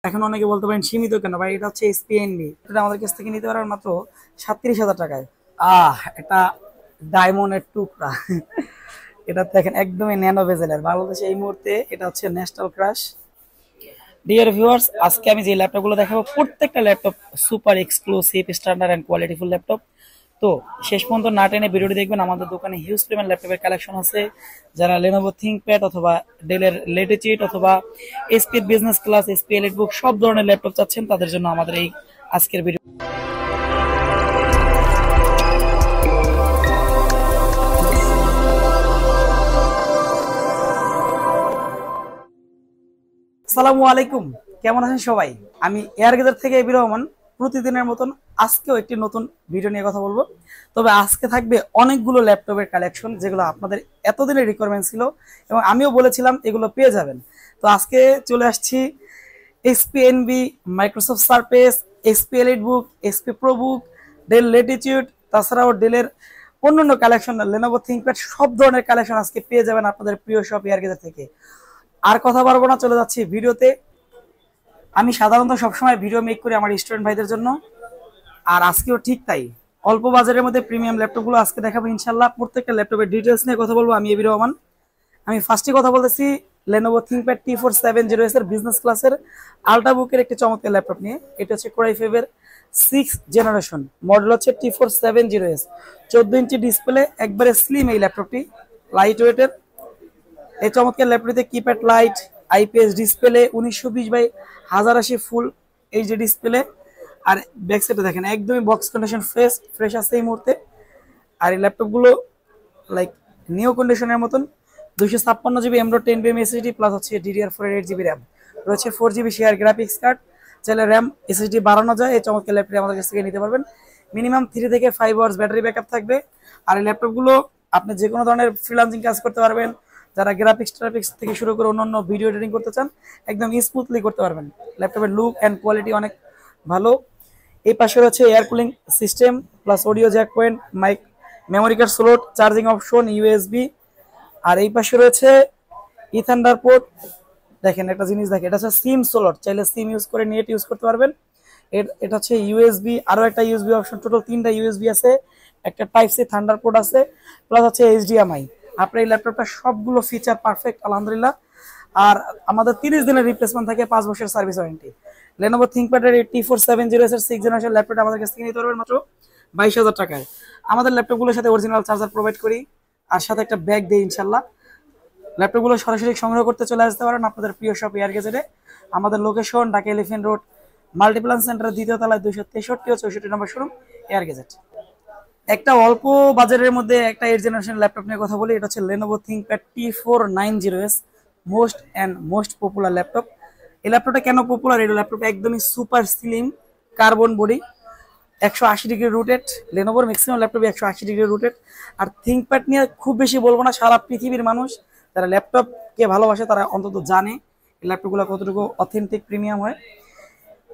এখন অনেকে বলতে পারেন সীমিত কেন ভাই, এটা হচ্ছে এসপিএনবি, এটা আমাদের কাছ থেকে নিতে পারবেন মাত্র 37,000 টাকায়। এটা ডায়মন্ডের টুকরা। এটা দেখেন একদমই ন্যানো বেজেলের, বাংলাদেশে এই মুহূর্তে এটা হচ্ছে ন্যাশনাল ক্রাশ। ডিয়ার ভিউয়ার্স, আজকে আমি যে ল্যাপটপগুলো দেখাবো প্রত্যেকটা laptop super exclusive standard and qualityful laptop. তো শেষ পর্যন্ত না টেনে ভিডিওটি দেখবেন। আমাদের দোকানে হিউজ পরিমাণ ল্যাপটপের কালেকশন আছে। যারা লেনোভো থিংকপ্যাড অথবা ডেলের লেটিচিউড অথবা SP business class, SP EliteBook সব ধরনের ল্যাপটপ চাচ্ছেন, তাদের জন্য আমাদের এই আজকের ভিডিও। আসসালামু আলাইকুম, কেমন আছেন সবাই? আমি এয়ার গেজার থেকে এবি রহমান। প্রতিদিনের মতন আজকেও একটি নতুন ভিডিও নিয়ে কথা বলবো। তবে আজকে থাকবে অনেকগুলো ল্যাপটপের কালেকশন, যেগুলো আপনাদের এতদিনের রিকোয়ারমেন্ট ছিল এবং আমিও বলেছিলাম এগুলো পেয়ে যাবেন। তো আজকে চলে আসছি SP NB, Microsoft surface, SP EliteBook, SP ProBook, del Latitude, তাছাড়াও ডেলের অন্যান্য কালেকশন, লেনোভো থিংকপ্যাড সব ধরনের কালেকশন আজকে পেয়ে যাবেন আপনাদের প্রিয় শপ এয়ার গেজার থেকে। আর কথা পারবো না, চলে যাচ্ছি ভিডিওতে। আমি সাধারণত সবসময় ভিডিও মেক করি আমার স্টুডেন্ট ভাইদের জন্য, আর আজকেও ঠিক তাই। অল্প বাজারের মধ্যে প্রিমিয়াম ল্যাপটপগুলো আজকে দেখাবো ইনশাল্লাহ। প্রত্যেকটা ল্যাপটপের ডিটেলস নিয়ে কথা বলবো আমি এবি রহমান। আমি ফার্স্টে কথা বলতেছি লেনোভো থিংকপ্যাড T4700S এর বিজনেস ক্লাসের আল্ট্রাবুকের একটি চমৎকার ল্যাপটপ নিয়ে। এটা হচ্ছে কোর i5 এর 6th জেনারেশন, মডেল হচ্ছে T4700S। 14 ইঞ্চি ডিসপ্লে, একবারে স্লিম এই ল্যাপটপটি, লাইট ওয়েটের। এই চমৎকার ল্যাপটপটিতে keypad light, IPS display, 1920x1080 full HD display. আর ব্যাক সাইডে দেখেন একদমই বক্স কন্ডিশন ফ্রেশ আছে এই মুহূর্তে। আর এই ল্যাপটপগুলো লাইক নিউ কন্ডিশনের মতন। 256GB M.10 এসএসডি প্লাস হচ্ছে DDR4 এর 8GB র্যাম রয়েছে, 4GB শেয়ার গ্রাফিক্স কার্ড। চাইলে র্যাম এসএসডি বাড়ানো যায়। এই চমৎকার ল্যাপটপ আমাদের কাছ থেকে নিতে পারবেন। মিনিমাম 3 থেকে 5 আওয়ার্স ব্যাটারি ব্যাকআপ থাকবে। আর এই ল্যাপটপগুলো আপনি যে কোনো ধরনের ফ্রিল্যান্সিং কাজ করতে পারবেন। যারা গ্রাফিক্স থেকে শুরু করে অন্যান্য ভিডিও এডিটিং করতে চান, একদম স্মুথলি করতে পারবেন। ল্যাপটপের লুক অ্যান্ড কোয়ালিটি অনেক ভালো। এই পাশে রয়েছে air cooling system plus audio jack point, mic, memory card slot, charging option, USB. আর এই পাশে রয়েছে ইথান্ডার পোর্ট। দেখেন একটা জিনিস দেখেন, এটা হচ্ছে সিম স্লট, চাইলে সিম ইউজ করে নেট ইউজ করতে পারবেন। এটা হচ্ছে ইউএসবি, আরো একটা ইউএসবি অপশন, টোটাল 3টা ইউএসবি আছে, একটা টাইপ সি থান্ডার পোর্ট আছে, প্লাস হচ্ছে এইচডিএমআই। আপনার এই ল্যাপটপটা সবগুলো ফিচার পারফেক্ট আলহামদুলিল্লাহ। আর আমাদের 30 দিনের রিপ্লেসমেন্ট থাকে, 5 বছরের সার্ভিস ওয়ারেন্টি। লেনোভো থিংকপ্যাডের এই T4700S এর 6th জেনারেশন ল্যাপটপটা আমাদের কাছ থেকে নিতে পারবেন মাত্র 22,000 টাকায়। আমাদের ল্যাপটপগুলোর সাথে অরিজিনাল চার্জার প্রোভাইড করি, আর সাথে একটা ব্যাগ দিই ইনশাল্লাহ। ল্যাপটপগুলো সরাসরি সংগ্রহ করতে চলে আসতে পারেন আপনাদের প্রিয় শপ এয়ার গেজেটে। আমাদের location Dhaka Elephant Road, Multiplan Center, 2য় তলায়, 263 ও 64 নম্বর শোরুম এয়ার গেজেট। একটা অল্প বাজারের মধ্যে একটা 8th জেনারেশন ল্যাপটপ নিয়ে কথা বলি। এটা হচ্ছে Lenovo ThinkPad T490S, most popular laptop. এই ল্যাপটপটা কেন পপুলার? এই ল্যাপটপ একদমই super slim, carbon body, 180° rotated. লেনোভোর ম্যাক্সিমাম ল্যাপটপে 180° রুটেড। আর থিংকপ্যাড নিয়ে খুব বেশি বলবো না, সারা পৃথিবীর মানুষ যারা ল্যাপটপকে ভালোবাসে তারা অন্তত জানে এই ল্যাপটপগুলো কতটুকু অথেন্টিক প্রিমিয়াম হয়।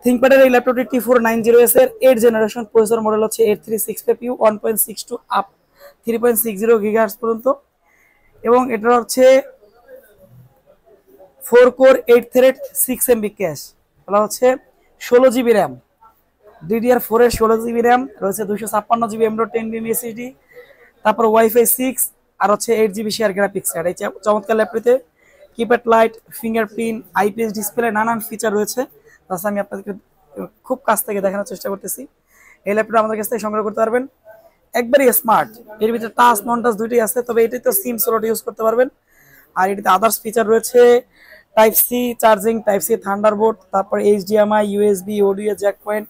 থিংকপ্যাডের এই ল্যাপটপটি T490S এর 8th জেনারেশন, প্রসেসর মডেল হচ্ছে 8365U, 1.62 আপ 3.60 GHz পর্যন্ত। এবং এটা হচ্ছে 4 কোর 8 থ্রেড 6 MB ক্যাশ, বলা হচ্ছে 16GB র্যাম, DDR4 এর 16GB র্যাম রয়েছে, 256GB M.10 এসএসডি, তারপর ওয়াইফাই 6, আর হচ্ছে 8GB শেয়ার গ্রাফিক্স কার্ড। এই চমৎকার ল্যাপটপে keypad light, fingerprint, IPS display, নানান ফিচার রয়েছে। তাছাড়া আমি আপনাদেরকে খুব কাছ থেকে দেখানোর চেষ্টা করতেছি। এই ল্যাপটপ আমাদের কাছ থেকে সংগ্রহ করতে পারবেন। একবারই স্মার্ট, এর ভিতরে টাচ নন টাচ দুইটাই আছে, তবে এটাই তো সিম স্লট ইউজ করতে পারবেন। আর এটিতে আদার্স ফিচার রয়েছে type C charging, type C Thunderbolt, তারপর HDMI, USB, audio jack point.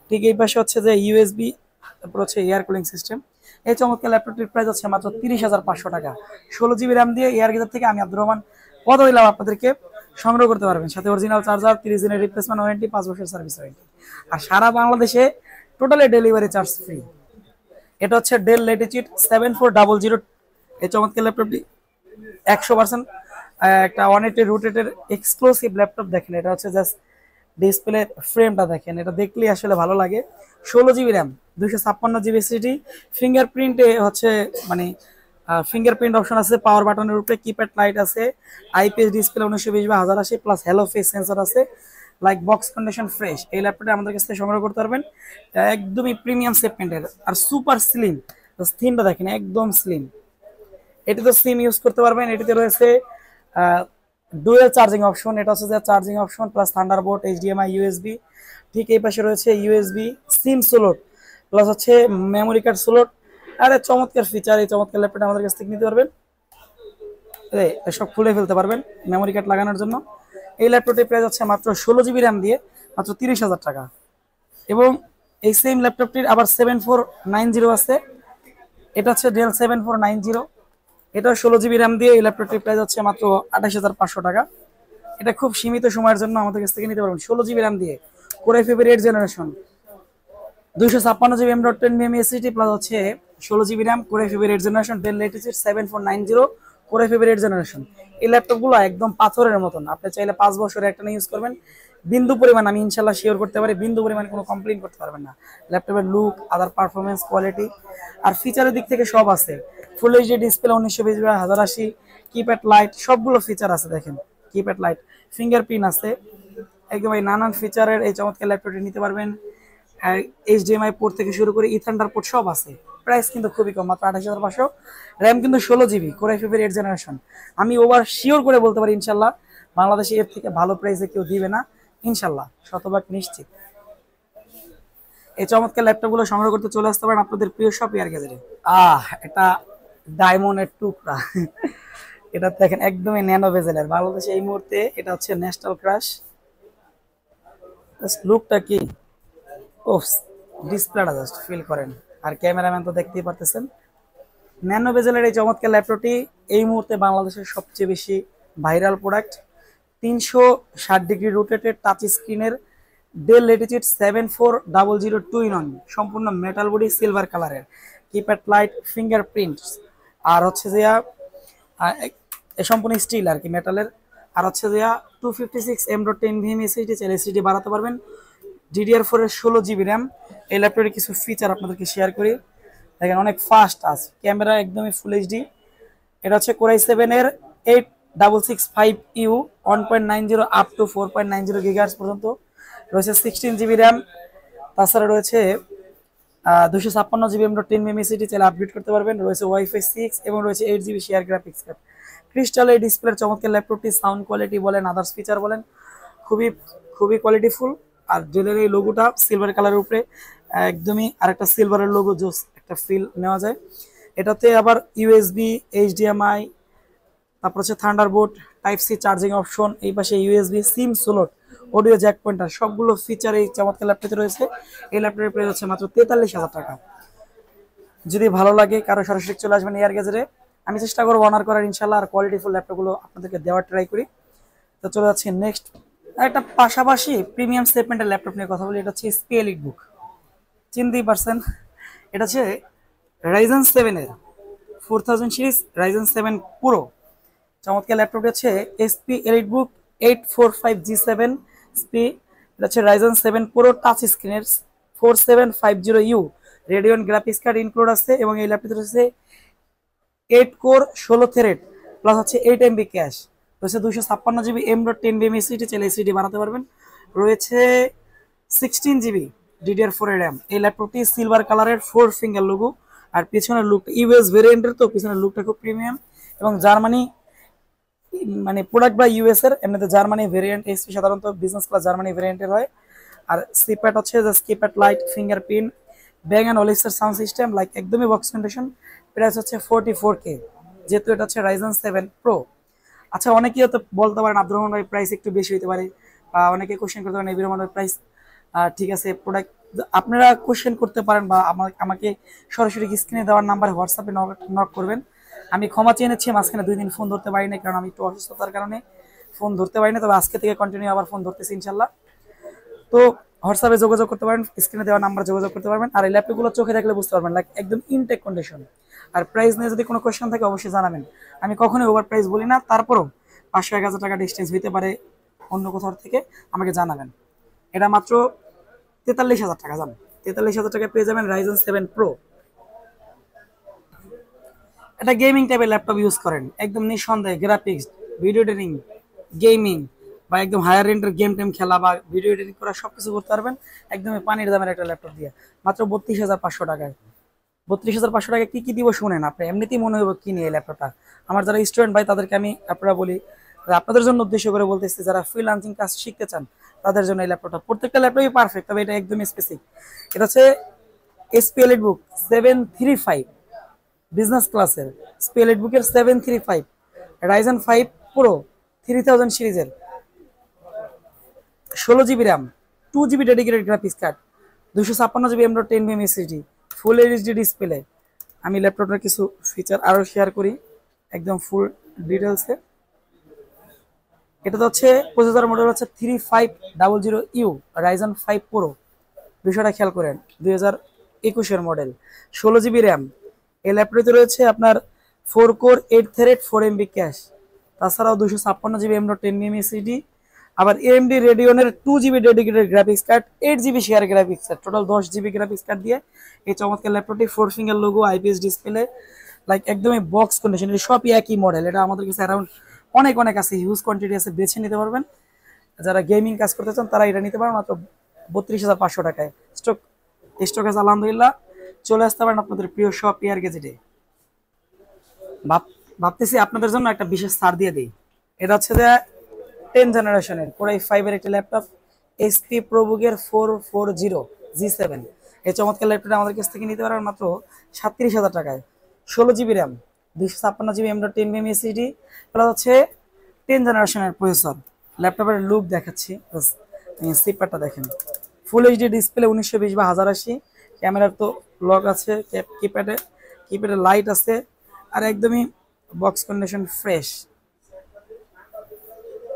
ঠিক এই পাশে হচ্ছে যে ইউএসবি, তারপর হচ্ছে এয়ার কুলিং সিস্টেম। এই চমৎকার ল্যাপটপটির প্রাইস হচ্ছে মাত্র 30,500 টাকা। 16GB র্যাম দিয়ে এয়ার গেজার থেকে আমি আব্দুর রহমান কথা দিলাম আপনাদেরকে সংগ্রহ করতে পারবেন। সাথে অরিজিনাল চার্জার, 30 দিনের রিপ্লেসমেন্ট ওয়ারেন্টি, 5 বছরের সার্ভিস ওয়ারেন্টি। আর সারা বাংলাদেশে টোটালি ডেলিভারি চার্জ ফ্রি। এটা হচ্ছে ডেল লেটিচিউড 7400। এই চমৎকার ল্যাপটপটি 100% একটা 180 রুটেটের এক্সক্লুসিভ ল্যাপটপ। দেখেন এটা হচ্ছে জাস্ট ডিসপ্লে ফ্রেমটা দেখেন, এটা দেখলেই আসলে ভালো লাগে। 16GB র্যাম, 256GB এসএসডি, ফিঙ্গারপ্রিন্টে হচ্ছে মানে ফিঙ্গারপ্রিন্ট অপশন আছে পাওয়ার বাটনের উপরে, কিপ্যাড লাইট আছে, IPS display 1920x1080 plus hello face sensor আছে, লাইক বক্স কন্ডিশন ফ্রেশ। এই ল্যাপটপটা আমাদের কাছ থেকে সংগ্রহ করতে পারবেন, একদমই প্রিমিয়াম সেগমেন্টের আর সুপার স্লিম। স্ক্রিনটা দেখেন একদম স্লিম। এটিতে সিম ইউজ করতে পারবেন। এটিতে রয়েছে ডুয়েল চার্জিং অপশন, এটা হচ্ছে যে charging option plus Thunderbolt, HDMI, USB. ঠিক এই পাশে রয়েছে ইউএসবি সিম স্লট প্লাস হচ্ছে মেমোরি কার্ড স্লট। আরে চমৎকার ফিচার, এই চমৎকার ল্যাপটপটা আমাদের কাছ থেকে নিতে পারবেন। এসব খুলে ফেলতে পারবেন মেমোরি কার্ড লাগানোর জন্য। এই ল্যাপটপটির প্রাইস হচ্ছে মাত্র 16 জিবি র্যাম দিয়ে মাত্র 30,000 টাকা। এবং এই সেম ল্যাপটপটির আবার 7490 আছে, এটা হচ্ছে ডেল 7490, এটা 16 জিবি র্যাম দিয়ে। এই ল্যাপটপটির প্রাইস হচ্ছে মাত্র 28,500 টাকা। এটা খুব সীমিত সময়ের জন্য আমাদের কাছ থেকে নিতে পারবেন 16 জিবি র্যাম দিয়ে, core i5 8 generation, 256 GB M.2 SSD plus হচ্ছে 16 GB RAM, core i5 8 generation, del Latitude 7490, core i5 8 generation. এই ল্যাপটপগুলো একদম পাথরের মতন, আপনি চাইলে 5 বছরের একটা ইউজ করবেন, বিন্দু পরিমাণ আমি ইনশাল্লাহ শিওর করতে পারি বিন্দু পরিমাণ কোনো কমপ্লেইন করতে পারবেন না। ল্যাপটপের লুক, আদার পারফরমেন্স, কোয়ালিটি আর ফিচারের দিক থেকে সব আছে। ফুল HD display, 1920x1080, keypad light, সবগুলো ফিচার আছে। দেখেন কিপ্যাড লাইট, ফিঙ্গারপ্রিন্ট আছে, একদম এই নানান ফিচারের এই চমৎকার ল্যাপটপটি নিতে পারবেন। এইচডিএমআই পোর্ট থেকে শুরু করে ইথান্ডার পোর্ট সব আছে। প্রাইস কিন্তু খুবই কম, মাত্র 28,500। র্যাম কিন্তু 16 জিবি, কোর i5 8 জেনারেশন। আমি ওভার শিওর করে বলতে পারি ইনশাল্লাহ বাংলাদেশে এর থেকে ভালো প্রাইসে কেউ দিবে না, ইনশাল্লাহ শতভাগ নিশ্চিত। এই চমৎকার ল্যাপটপগুলো সংগ্রহ করতে চলে আসতে পারেন আপনাদের প্রিয় শপ এয়ার গ্যাজেটে। এটা ডায়মন্ডের টুকরা। এটা দেখেন একদমই ন্যানো বেজেলের, বাংলাদেশে এই মুহূর্তে এটা হচ্ছে ন্যাশনাল ক্রাশ। লুকটা কি, ও ডিসপ্লেটা জাস্ট ফিল করেন। আর ক্যামেরাম্যান তো দেখতেই পারতেছেন। ন্যানো বেজেলের এই চমৎকার ল্যাপটপটি এই মুহূর্তে বাংলাদেশের সবচেয়ে বেশি viral product. 360 degree rotated touch স্ক্রিনের, ডেল ল্যাটিটিউড 74002 সম্পূর্ণ মেটাল বডি, সিলভার কালারের, কিপ্যাড লাইট, ফিঙ্গারপ্রিন্টস, আর হচ্ছে যে সম্পূর্ণ স্টিল আর কি মেটালের। আর হচ্ছে যে 256 M.2 এসএসডি, চাইলে এসএসডি বাড়াতে পারবেন। DDR4 এর 16 জিবি র্যাম। এই ল্যাপটপের কিছু ফিচার আপনাদেরকে শেয়ার করি। দেখেন অনেক ফাস্ট আছে, ক্যামেরা একদমই ফুল এইচডি। এটা হচ্ছে কোর i7 এর 8665U 1.90 আপ টু 4.90 গিগাহার্টজ পর্যন্ত রয়েছে, 16 জিবি র্যাম। তাছাড়া রয়েছে 256 জিবি M.2 এসএসডি, চাইলে আপডেট করতে পারবেন। রয়েছে ওয়াইফাই 6 এবং রয়েছে 8 GB share graphics card. Crystal এই ডিসপ্লের চমৎকার ল্যাপটপটি, সাউন্ড কোয়ালিটি বলেন, আদার্স ফিচার বলেন, খুবই খুবই কোয়ালিটিফুল। আর ডেলের এই লোগোটা সিলভার কালারের উপরে একদমই আরেকটা সিলভারের লোগো, জোস একটা ফিল নেওয়া যায়। এটাতে আবার ইউএসবি, এইচডিএমআই, তারপর হচ্ছে Thunderbolt, type C charging option, এই পাশে USB, SIM slot, audio jack pointer, সবগুলো ফিচার এই চমৎকার ল্যাপটপে রয়েছে। এই ল্যাপটপের প্রাইস হচ্ছে মাত্র 43,000 টাকা। যদি ভালো লাগে কারো সরাসরি চলে আসবেন এয়ার গ্যাজেটে, আমি চেষ্টা করবো অনার করার ইনশাল্লাহ, আর কোয়ালিটিফুল ল্যাপটপগুলো আপনাদেরকে দেওয়ার ট্রাই করি। তো চলে যাচ্ছি নেক্সট একটা পাশাপাশি প্রিমিয়াম সেগমেন্টের ল্যাপটপ নিয়ে কথা বলি। এটা হচ্ছে এসপি এলিটবুক, চিনতেই পারছেন। এটা হচ্ছে রাইজেন 7 এর 4000 সিরিজ, রাইজেন 7 প্রো। চমৎকার ল্যাপটপটি হচ্ছে এসপি এলিটবুক 845G7 এসপি। এটা হচ্ছে রাইজেন 7 প্রো, টাচ স্ক্রিনের, 4750U Radeon graphics card include আছে। এবং এই ল্যাপটপটি হচ্ছে 8 কোর 16 থ্রেড প্লাস হচ্ছে 8 MB ক্যাশ। রয়েছে 256 জিবি M.2 এসএসডি, চাইলে এসএসডি বাড়াতে পারবেন। রয়েছে 16 জিবি DDR4 এর র্যাম। এই ল্যাপটপটি সিলভার কালারের, 4 ফিঙ্গার লোগো। আর পিছনের লুকটা ইউএস ভেরিয়েন্টের, তো পিছনের লুকটা খুব প্রিমিয়াম। এবং জার্মানি মানে প্রোডাক্ট বা ইউএস এর, এমনিতে জার্মানি ভেরিয়েন্ট এসপি সাধারণত বিজনেস ক্লাস জার্মানি ভেরিয়েন্টের হয়। আর কিপ্যাড হচ্ছে যে keypad light, fingerprint, Bang and অলিক্সের সাউন্ড সিস্টেম, লাইক একদমই বক্স কন্ডিশন। প্রাইস হচ্ছে 44K, যেহেতু এটা হচ্ছে রাইজেন 7 প্রো। আচ্ছা, অনেকেই তো বলতে পারেন আব্দুর রহমান ভাই প্রাইস একটু বেশি হতে পারে, বা অনেকে কোশ্চেন করতে পারেন আব্দুর রহমান ভাই প্রাইস ঠিক আছে প্রোডাক্ট, আপনারা কোশ্চেন করতে পারেন বা আমাকে সরাসরি স্ক্রিনে দেওয়ার নাম্বারে হোয়াটসঅ্যাপে নক করবেন। আমি ক্ষমা চেয়ে নিচ্ছি, মাঝখানে 2 দিন ফোন ধরতে পারি না, কারণ আমি একটু অসুস্থতার কারণে ফোন ধরতে পারি না। তবে আজকে থেকে কন্টিনিউ আবার ফোন ধরতেছি ইনশাল্লাহ। তো হোয়াটসঅ্যাপে যোগাযোগ করতে পারেন, স্ক্রিনে দেওয়া নাম্বার যোগাযোগ করতে পারবেন। আর এই ল্যাপটপগুলো চোখে দেখলে বুঝতে পারবেন, লাইক একদম ইনটেক কন্ডিশন। আর প্রাইস নিয়ে যদি কোনো কোয়েশ্চেন থাকে অবশ্যই জানাবেন। আমি কখনোই ওভার প্রাইস বলি না, তারপরও 500-1000 টাকা ডিস্টেন্স হইতে পারে অন্য কোথাও থেকে, আমাকে জানাবেন। এটা মাত্র 43,000 টাকা, জান 43,000 টাকা পেয়ে যাবেন রাইজেন 7 প্রো। এটা গেমিং টাইপের ল্যাপটপ ইউজ করেন, একদম নিঃসন্দেহে গ্রাফিক্স, ভিডিও এডিটিং, গেমিং বা একদম হায়ার রেন্টের গেম টেম খেলা বা ভিডিও এডিটিং করা সবকিছু করতে পারবেন একদমই পানির দামের একটা ল্যাপটপ দিয়ে মাত্র 32,500 টাকায়। 32,500 টাকায় কি কি দিব শুনেন, আপনি এমনিতেই মনে হবে কি নিয়ে এই ল্যাপটপটা। আমার যারা স্টুডেন্ট ভাই তাদেরকে আমি আপনারা বলি, আপনাদের জন্য উদ্দেশ্য করে বলতেছি, যারা ফ্রিল্যান্সিং কাজ শিখতে চান তাদের জন্য এই ল্যাপটপটা, প্রত্যেকটা ল্যাপটপই পারফেক্ট, তবে এটা একদমই স্পেসিফিক। এটা হচ্ছে এসপি এলিটবুক 735 বিজনেস ক্লাসের, এসপি এলিটবুকের 735 রাইজেন 5 প্রো 3000 সিরিজের, 16 GB RAM, 2 GB dedicated graphics card, 256 GB M.10 SSD, ফুল এইচডি ডিসপ্লে। আমি ল্যাপটপটার কিছু ফিচার আরো শেয়ার করি একদম ফুল ডিটেলসে। এটা তো হচ্ছে প্রসেসর মডেল হচ্ছে 3500U রাইজেন 5 প্রো, বিষয়টা খেয়াল করেন 2021-এর মডেল, 16 জিবি র্যাম। এই ল্যাপটপে রয়েছে আপনার 4 কোর 8 থ্রেড 4 MB ক্যাশ, তাছাড়াও 256 জিবি M.10 এসএসডি, আবার এএমডি রেডিয়নের 2 GB dedicated graphics card, 8 GB share graphics card, total 10 GB graphics card দিয়ে এই চমৎকার ল্যাপটপটি 4 finger logo, IPS display, like একদমই বক্স কন্ডিশন, সবই একই মডেল। এটা আমাদের কাছে অ্যারাউন্ড অনেক অনেক আছে, হিউজ কোয়ান্টিটি আছে, বেছে নিতে পারবেন। যারা গেমিং কাজ করতে চান তারা এটা নিতে পারেন মাত্র 32,500 টাকায়। স্টক আছে আলহামদুলিল্লাহ, চলে আসতে পারেন আপনাদের প্রিয় শপ এয়ার গ্যাজেটে। ভাবতেছি আপনাদের জন্য একটা বিশেষ ছাড় দিয়ে দিই। এটা হচ্ছে যে 10 জেনারেশনের কোর i5 এর একটি ল্যাপটপ, এইচপি প্রোবুকের 440G7। এই চমৎকার ল্যাপটপটা আমাদের কাছ থেকে নিতে পারেন মাত্র 37,000 টাকায়। 16 GB RAM, 256 GB M.10 SSD, plus হচ্ছে 10 জেনারেশনের প্রসেসর। ল্যাপটপের লুক দেখাচ্ছি, স্লিপারটা দেখেন, ফুল এইচডি ডিসপ্লে 1920x1080, ক্যামেরার তো লক আছে, কিপ্যাডে লাইট আছে, আর একদমই বক্স কন্ডিশন ফ্রেশ,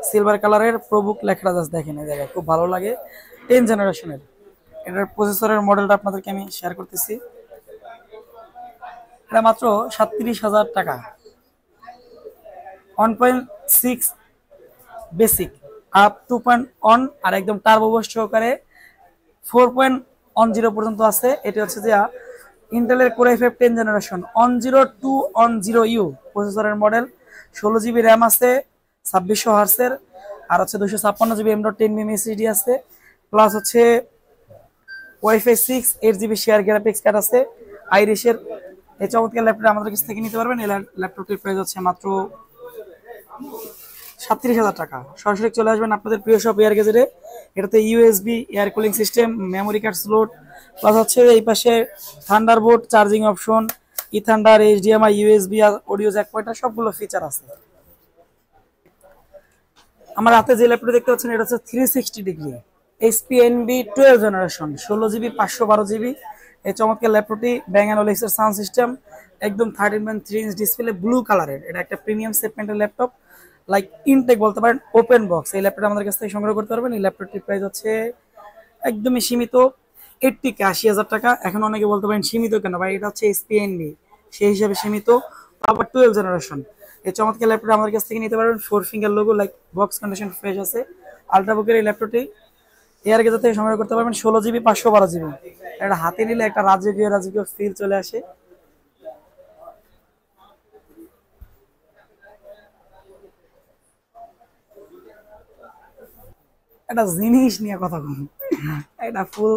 সিলভার কালারের প্রোবুক লেখাটা জাস্ট দেখেন এই জায়গায়, খুব ভালো লাগে। 10 জেনারেশনের এটার প্রসেসরের মডেলটা আপনাদেরকে আমি শেয়ার করতেছি। এটা মাত্র 37,000 টাকা, 1.6 বেসিক আপ 2.1 আর একদম টার্বো বুস্ট সহকারে 4.10 পর্যন্ত আছে। এটা হচ্ছে যে ইন্টেলের কোর i5 10 জেনারেশন 10210U প্রসেসরের মডেল, 16 জিবি র্যাম আছে, 2600 হার্সের, আর হচ্ছে 256 জিবি M.10 এসএসডি আছে, প্লাস হচ্ছে wifi 6 8 GB share graphics card আছে আইরিশের। এই চমৎকার ল্যাপটপ আমাদের কাছ থেকে নিতে পারবেন। এই ল্যাপটপটির প্রাইস হচ্ছে মাত্র 37,000 টাকা। সরাসরি চলে আসবেন আপনাদের প্রিয় শপ এয়ার গ্যাজেটে। এটাতে USB air cooling system, memory card slot, plus হচ্ছে এই পাশে থান্ডারবোল্ট চার্জিং অপশন, ইথান্ডার, এইচডিএমআই, ইউএসবি আর অডিও জ্যাক পয়েন্টার সবগুলো ফিচার আছে। আমার হাতে যে ল্যাপটপ দেখতে পাচ্ছেন এটা হচ্ছে 360 degree HP NB 12 generation, 16 GB 512 GB. এই চমৎকার ল্যাপটপটি ব্যাং অ্যান্ড ওলেক্সের সাউন্ড সিস্টেম, একদম 13.3 ইঞ্চ ডিসপ্লে, ব্লু কালারের। এটা একটা প্রিমিয়াম সেগমেন্টের ল্যাপটপ, লাইক ইনটেক বলতে পারেন, ওপেন বক্স। এই ল্যাপটপটা আমাদের কাছ থেকে সংগ্রহ করতে পারবেন। এই ল্যাপটপটির প্রাইস হচ্ছে একদমই সীমিত 80K 80,000 টাকা। এখন অনেকে বলতে পারেন সীমিত কেন ভাই, এটা হচ্ছে এইচপি এনবি, সেই হিসাবে সীমিত, আবার 12 জেনারেশন। এই চমৎকার ল্যাপটপ আমাদের কাছ থেকে নিতে পারবেন, 4 finger logo, like box condition fresh আছে। আলট্রাবুকের এই ল্যাপটপটি এয়ার গেজার থেকে সংগ্রহ করতে পারবেন, 16 জিবি 512 জিবি। এটা হাতে নিলে একটা রাজকীয় ফিল চলে আসে। একটা জিনিস নিয়ে কথা বলুন, এটা ফুল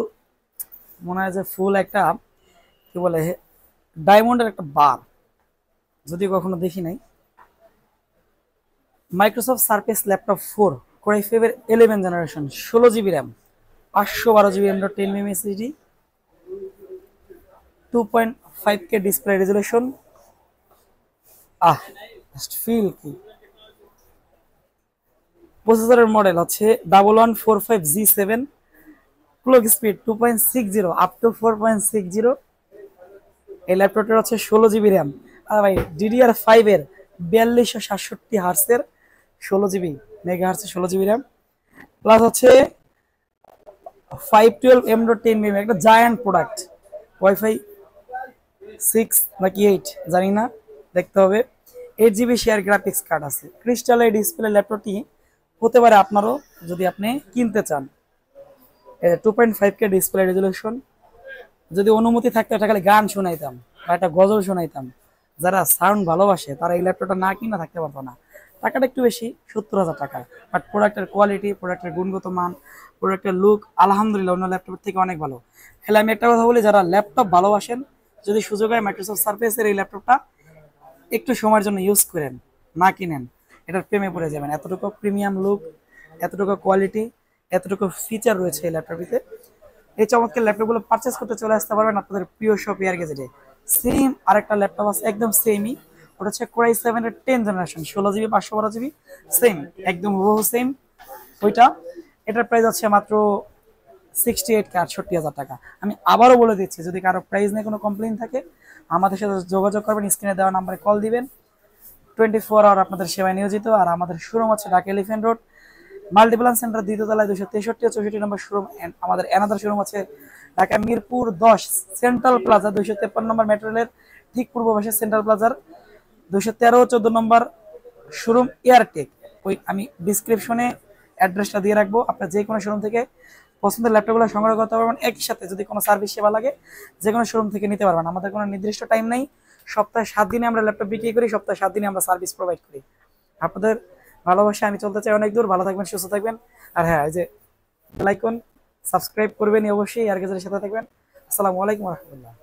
মনে হয় যে ফুল একটা কি বলে ডায়মন্ডের একটা বার, যদি কখনো দেখি নাই। Microsoft surface laptop 4 core i5 এর 11 generation, 16 GB RAM, 512 GB M.10 SSD, 2.5K display resolution. ফিল কি, প্রসেসরের মডেল হচ্ছে 1145G7, clock speed 2.60 up to 4.60। এই ল্যাপটপটার হচ্ছে 16 জিবি র্যাম, আর ভাই DDR5 এর 4267 হার্সের 16 জিবি মেগা হার্সের 16 জিবি র্যাম, প্লাস হচ্ছে 512 M.10 একটা জায়ান্ট প্রোডাক্ট, ওয়াইফাই 6 নাকি 8 জানি না, দেখতে হবে। 8 জিবি শেয়ার গ্রাফিক্স কার্ড আছে, ক্রিস্টালের ডিসপ্লে ল্যাপটপটি হতে পারে আপনারও যদি আপনি কিনতে চান। 2.5K ডিসপ্লে রেজুলেশন, যদি অনুমতি থাকতো একটা খালি গান শোনাইতাম বা একটা গজল শোনাইতাম, যারা সাউন্ড ভালোবাসে তারা এই ল্যাপটপটা না কিনা থাকতে পারতো না। টাকাটা একটু বেশি, 70,000 টাকা, বাট প্রোডাক্টের কোয়ালিটি, প্রোডাক্টের গুণগত মান, প্রোডাক্টের লুক আলহামদুলিল্লাহ অন্য ল্যাপটপের থেকে অনেক ভালো। তাহলে আমি একটা কথা বলি, যারা ল্যাপটপ ভালোবাসেন, যদি সুযোগ হয় মাইক্রোসফট সার্ফেসের এই ল্যাপটপটা একটু সময়ের জন্য ইউজ করেন, না কিনেন, এটার প্রেমে পড়ে যাবেন। এতটুকু প্রিমিয়াম লুক, এতটুকু কোয়ালিটি, এতটুকু ফিচার রয়েছে এই ল্যাপটপটিতে। এই চমৎকার ল্যাপটপগুলো পারচেস করতে চলে আসতে পারবেন আপনাদের প্রিয় শপ এয়ার গ্যাজেটে। সেম আরেকটা ল্যাপটপ আছে একদম সেমই, ওটা হচ্ছে কোরাই 7 এর 10 জেনারেশন, 16 জিবি 512 জিবি, সেম একদম হুবহু সেম ওইটা। এটার প্রাইস আছে মাত্র 68K, 68,000 টাকা। আমি আবারও বলে দিচ্ছি, যদি কারো প্রাইস নিয়ে কোনো কমপ্লেইন থাকে আমাদের সাথে যোগাযোগ করবেন, স্ক্রিনে দেওয়া নাম্বারে কল দিবেন। 24 আওয়ার আপনাদের সেবায় নিয়োজিত। আর আমাদের শোরুম হচ্ছে Dhaka Elephant Road Multiplan centre, দ্বিতীয় তলায় 263 ও 64 নম্বর শোরুম। আমাদের অ্যানাদার শোরুম আছে ঢাকা মিরপুর 10 সেন্ট্রাল প্লাজা 253 নম্বর মেট্রো রেলের ঠিক পূর্ব পাশে, সেন্ট্রাল প্লাজার 213 ও 14 নম্বর শোরুম এয়ারটেক। ওই আমি ডিসক্রিপশনে অ্যাড্রেসটা দিয়ে রাখবো, আপনার যে কোনো শোরুম থেকে পছন্দের ল্যাপটপগুলো সংগ্রহ করতে পারবেন। একই সাথে যদি কোনো সার্ভিস সেবা লাগে যে কোনো শোরুম থেকে নিতে পারবেন। আমাদের কোনো নির্দিষ্ট টাইম নেই, সপ্তাহে 7 দিনে আমরা ল্যাপটপ বিক্রি করি, সপ্তাহে 7 দিনে আমরা সার্ভিস প্রোভাইড করি। আপনাদের ভালোবাসা আমি চলতে চাই অনেক দূর। ভালো থাকবেন, সুস্থ থাকবেন। আর হ্যাঁ, এই যে লাইক সাবস্ক্রাইব করবেন অবশ্যই, আর সাথে থাকবেন। আসসালামু আলাইকুম রহমতুল্লাহ।